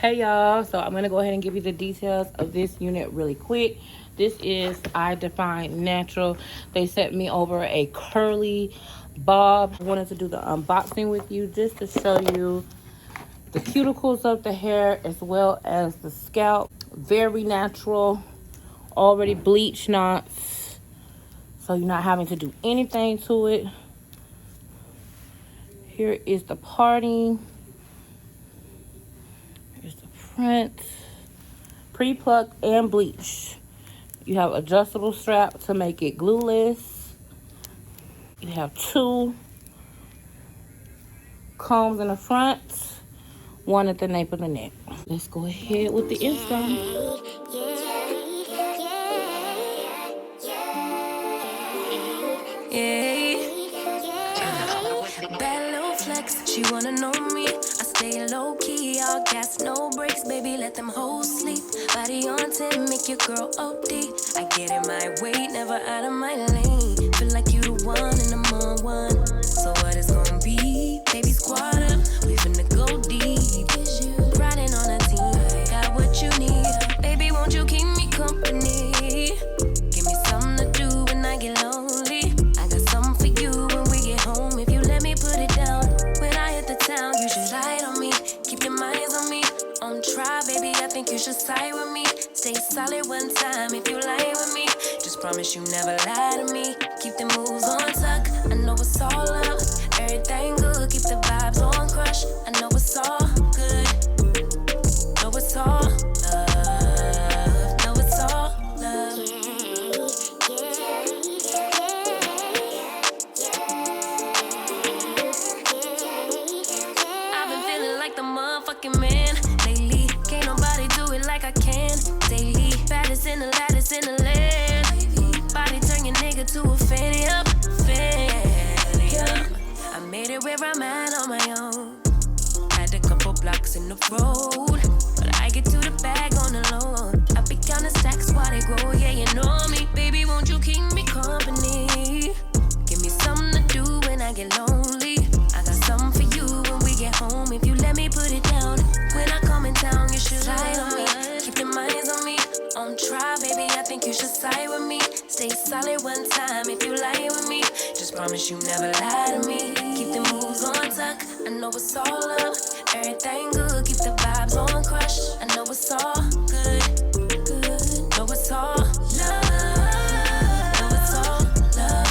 Hey y'all, so I'm gonna go ahead and give you the details of this unit really quick. This is IDN Natural. They sent me over a curly bob. I wanted to do the unboxing with you just to show you the cuticles of the hair as well as the scalp. Very natural, already bleached knots, so you're not having to do anything to it. Here is the parting. Here's the front. Pre-plucked and bleached. You have adjustable strap to make it glueless. You have 2 combs in the front, 1 at the nape of the neck. Let's go ahead with the install. Bad little flex, she wanna know me. I stay low key, all gas, no brakes, baby, let them hoes sleep. Body on 10, make your girl OD. I get in my way, never out of my lane. Feel like you the one and I'm on one. So what it's gonna be? Baby, squad up, we finna go deep. Riding on a team, got what you need. Baby, won't you keep me company? Give me something to do when I get lonely. I got something for you when we get home. If you let me put it down, when I hit the town, you should ride on me. Keep your minds on me. On try, baby, I think you should side with me. Stay solid one time if you lie with me. Just promise you never lie to me. Keep the moves on tuck. I know it's all up. Everything good. Keep the vibes on crush. I know it's all good. Know it's all love. Know it's all love. I've been feeling like the motherfucking man lately. Can't nobody do it like I can daily. Baddest in the lattice in the land. Body turn your nigga to a fanny up, fanny up. I made it where I'm at on my own. Had a couple blocks in the road, but I get to the bag on the low. I be counting stacks while they grow, yeah, you know me. Baby, won't you keep me company? Give me something to do when I get lonely. I got something for you when we get home. If you let me put it down, when I come in town, you should ride on me. Keep your minds on me. On try, baby, I think you should side with me. Stay solid one time if you lie with me. Just promise you never lie to me. Keep the moves on tuck. I know it's all up. Everything good. Keep the vibes on crush. I know it's all good. Good. Know it's all love. Know it's all love.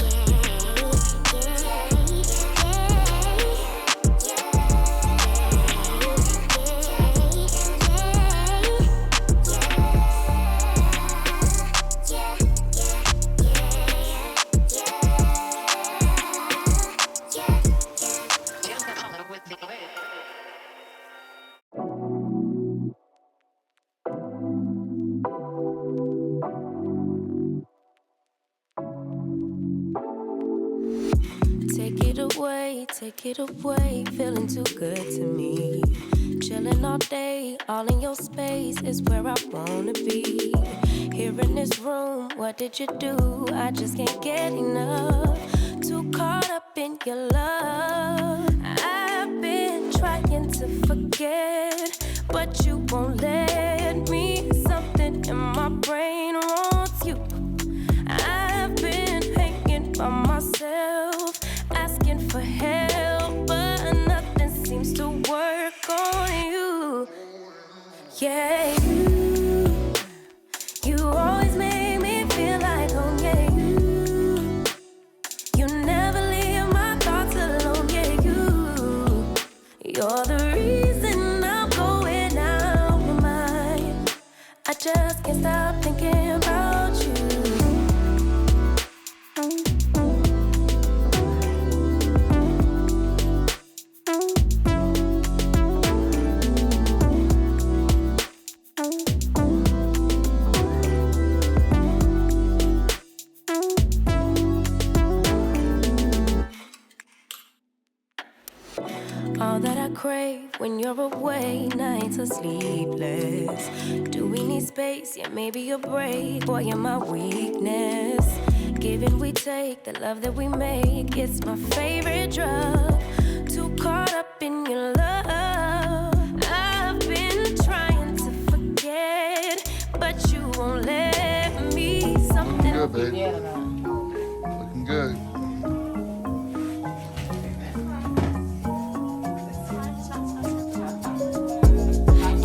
Take it away, feeling too good to me. Chilling all day, all in your space is where I wanna be. Here in this room, what did you do? I just can't get enough. Too caught up in your love. I've been trying to forget, but you won't let me. Something in my brain wants you. I've been hanging by myself, asking for help, but nothing seems to work on you. Yeah, you always make me feel like home. Yeah, you never leave my thoughts alone. Yeah, you're the reason I'm going out my mind. I just can't stop thinking about you. All that I crave when you're away, nights are sleepless. Do we need space? Yeah, maybe a break. Boy, you're my weakness. Give and we take, the love that we make, it's my favorite drug. Too caught up in your love. I've been trying good, babe. Yeah, no. Looking good.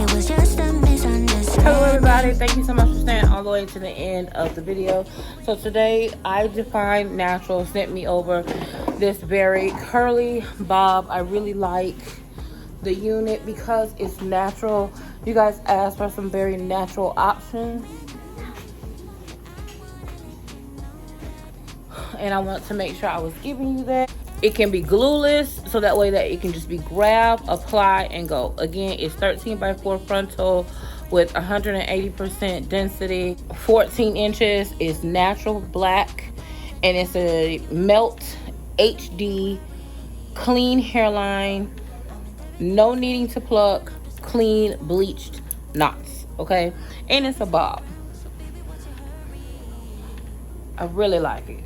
It was just a misunderstanding. Hello everybody, thank you so much for staying all the way to the end of the video. So today I Define Natural sent me over this very curly bob. I really like the unit because it's natural. You guys asked for some very natural options, and I want to make sure I was giving you that. It can be glueless, so that way that it can just be grab, apply, and go. Again, it's 13x4 frontal with 180% density, 14 inches. It's natural black, and it's a melt HD clean hairline, no needing to pluck, clean bleached knots. Okay, and it's a bob. I really like it.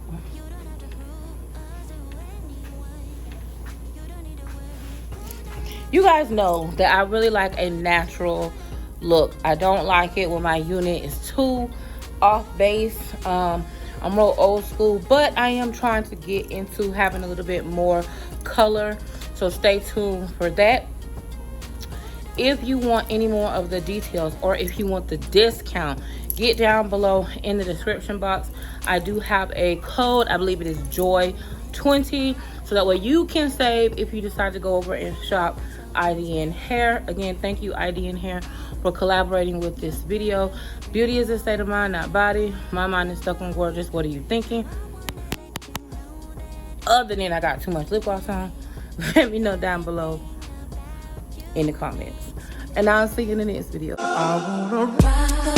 You guys know that I really like a natural look. I don't like it when my unit is too off base. I'm real old school, but I am trying to get into having a little bit more color, so stay tuned for that. If you want any more of the details, or if you want the discount, get down below in the description box. I do have a code. I believe it is JOY20, so that way you can save if you decide to go over and shop IDN Hair. Again, thank you IDN Hair for collaborating with this video. Beauty is a state of mind, not body. My mind is stuck on gorgeous. What are you thinking? Other than I got too much lip gloss on, let me know down below in the comments. And I'll see you in the next video. I wanna ride.